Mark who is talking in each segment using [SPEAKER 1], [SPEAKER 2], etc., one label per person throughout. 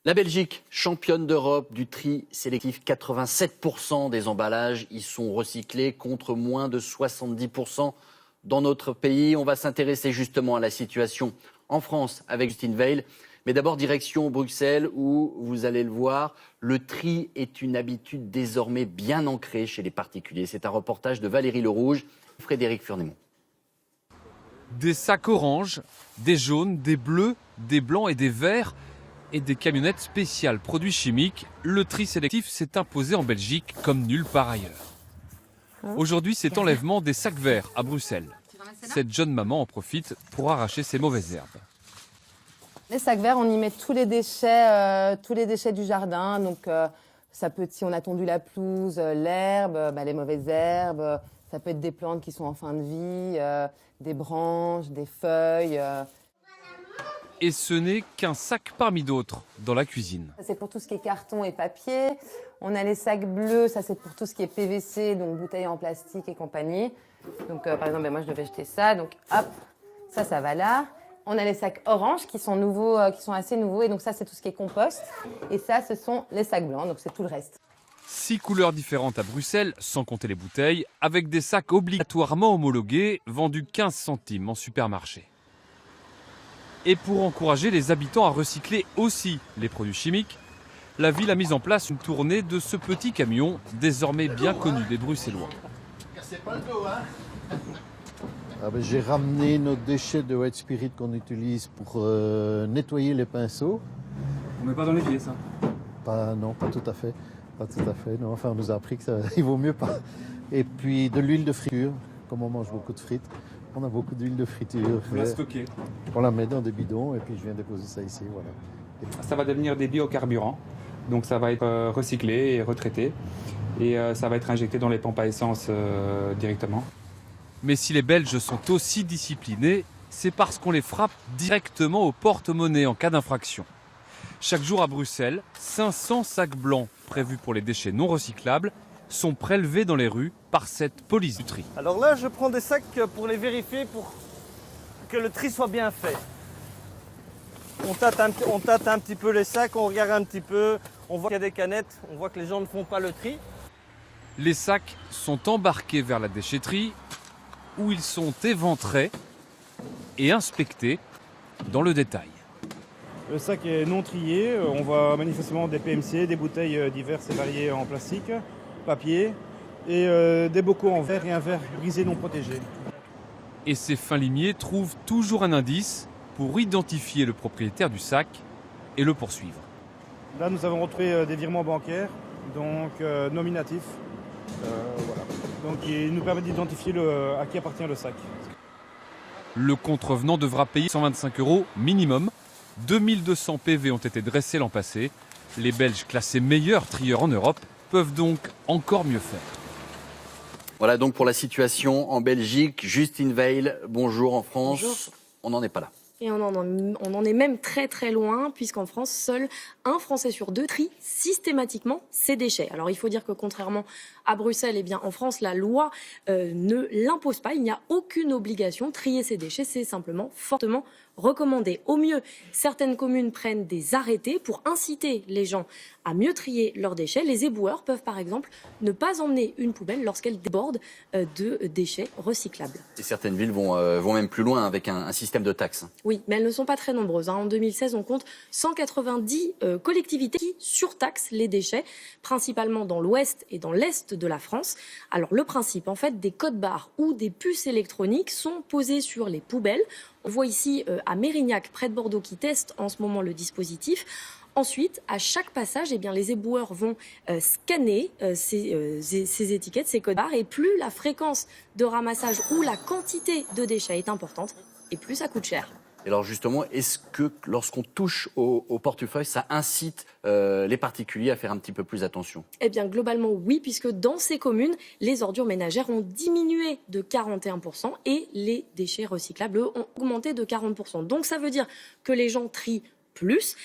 [SPEAKER 1] La Belgique, championne d'Europe du tri sélectif, 87% des emballages y sont recyclés contre moins de 70% dans notre pays. On va s'intéresser justement à la situation en France avec Justine Veil. Mais d'abord, direction Bruxelles où, vous allez le voir, le tri est une habitude désormais bien ancrée chez les particuliers. C'est un reportage de Valérie Lerouge et Frédéric Furnemont.
[SPEAKER 2] Des sacs oranges, des jaunes, des bleus, des blancs et des verts et des camionnettes spéciales produits chimiques, le tri sélectif s'est imposé en Belgique comme nulle part ailleurs. Aujourd'hui, c'est enlèvement des sacs verts à Bruxelles. Cette jeune maman en profite pour arracher ses mauvaises herbes.
[SPEAKER 3] Les sacs verts, on y met tous les déchets du jardin. Donc, ça peut être si on a tondu la pelouse, l'herbe, les mauvaises herbes. Ça peut être des plantes qui sont en fin de vie, des branches, des feuilles.
[SPEAKER 2] Et ce n'est qu'un sac parmi d'autres dans la cuisine.
[SPEAKER 3] C'est pour tout ce qui est carton et papier. On a les sacs bleus, ça c'est pour tout ce qui est PVC, donc bouteilles en plastique et compagnie. Donc par exemple, moi je devais jeter ça, donc hop, ça va là. On a les sacs oranges qui sont nouveaux, qui sont assez nouveaux, et donc ça c'est tout ce qui est compost. Et ça, ce sont les sacs blancs, donc c'est tout le reste.
[SPEAKER 2] 6 couleurs différentes à Bruxelles, sans compter les bouteilles, avec des sacs obligatoirement homologués, vendus 15 centimes en supermarché. Et pour encourager les habitants à recycler aussi les produits chimiques, la ville a mis en place une tournée de ce petit camion, désormais bien connu des Bruxellois.
[SPEAKER 4] J'ai ramené nos déchets de White Spirit qu'on utilise pour nettoyer les pinceaux.
[SPEAKER 5] On met pas dans l'évier, ça?
[SPEAKER 4] Non, pas tout à fait. Pas tout à fait. Non, enfin, on nous a appris qu'il vaut mieux pas. Et puis de l'huile de friture, comme on mange beaucoup de frites. On a beaucoup d'huile de friture.
[SPEAKER 5] Vous la stockez?
[SPEAKER 4] On la met dans des bidons et puis je viens déposer ça ici. Voilà.
[SPEAKER 5] Ça va devenir des biocarburants. Donc ça va être recyclé et retraité. Et ça va être injecté dans les pompes à essence directement.
[SPEAKER 2] Mais si les Belges sont aussi disciplinés, c'est parce qu'on les frappe directement au porte-monnaie en cas d'infraction. Chaque jour à Bruxelles, 500 sacs blancs prévus pour les déchets non recyclables sont prélevés dans les rues par cette police du tri.
[SPEAKER 6] Alors là, je prends des sacs pour les vérifier, pour que le tri soit bien fait. On tâte un petit peu les sacs, on regarde un petit peu, on voit qu'il y a des canettes, on voit que les gens ne font pas le tri.
[SPEAKER 2] Les sacs sont embarqués vers la déchetterie où ils sont éventrés et inspectés dans le détail.
[SPEAKER 7] Le sac est non trié, on voit manifestement des PMC, des bouteilles diverses et variées en plastique, papier et des bocaux en verre et un verre brisé non protégé.
[SPEAKER 2] Et ces fins limiers trouvent toujours un indice pour identifier le propriétaire du sac et le poursuivre.
[SPEAKER 7] Là, nous avons retrouvé des virements bancaires, donc nominatifs. Voilà. Donc, il nous permet d'identifier à qui appartient le sac.
[SPEAKER 2] Le contrevenant devra payer 125 € minimum. 2200 PV ont été dressés l'an passé. Les Belges classés meilleurs trieurs en Europe peuvent donc encore mieux faire.
[SPEAKER 1] Voilà donc pour la situation en Belgique. Justine Veil, bonjour en France. Bonjour. On n'en est pas là.
[SPEAKER 8] Et on en est même très très loin, puisqu'en France, seul un Français sur deux trie systématiquement ses déchets. Alors il faut dire que contrairement à Bruxelles, eh bien, en France, la loi ne l'impose pas. Il n'y a aucune obligation de trier ses déchets, c'est simplement fortement recommandé. Au mieux, certaines communes prennent des arrêtés pour inciter les gens à mieux trier leurs déchets. Les éboueurs peuvent par exemple ne pas emmener une poubelle lorsqu'elle déborde de déchets recyclables.
[SPEAKER 1] Et certaines villes vont même plus loin avec un système de taxes.
[SPEAKER 8] Oui, mais elles ne sont pas très nombreuses. En 2016, on compte 190 collectivités qui surtaxent les déchets, principalement dans l'ouest et dans l'est de la France. Alors le principe, en fait, des codes-barres ou des puces électroniques sont posées sur les poubelles. On voit ici à Mérignac, près de Bordeaux, qui testent en ce moment le dispositif. Ensuite, à chaque passage, eh bien, les éboueurs vont scanner ces étiquettes, ces codes barres, et plus la fréquence de ramassage ou la quantité de déchets est importante, et plus ça coûte cher.
[SPEAKER 1] Et alors justement, est-ce que lorsqu'on touche au portefeuille, ça incite les particuliers à faire un petit peu plus attention?
[SPEAKER 8] Eh bien, globalement, oui, puisque dans ces communes, les ordures ménagères ont diminué de 41% et les déchets recyclables, eux, ont augmenté de 40%. Donc, ça veut dire que les gens trient plus,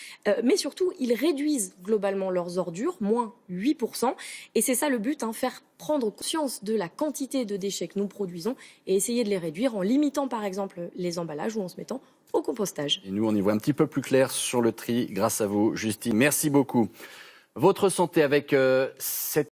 [SPEAKER 8] mais surtout, ils réduisent globalement leurs ordures, moins 8%. Et c'est ça le but, faire prendre conscience de la quantité de déchets que nous produisons et essayer de les réduire en limitant, par exemple, les emballages ou en se mettant au compostage.
[SPEAKER 1] Et nous, on y voit un petit peu plus clair sur le tri grâce à vous, Justine. Merci beaucoup. Votre santé avec cette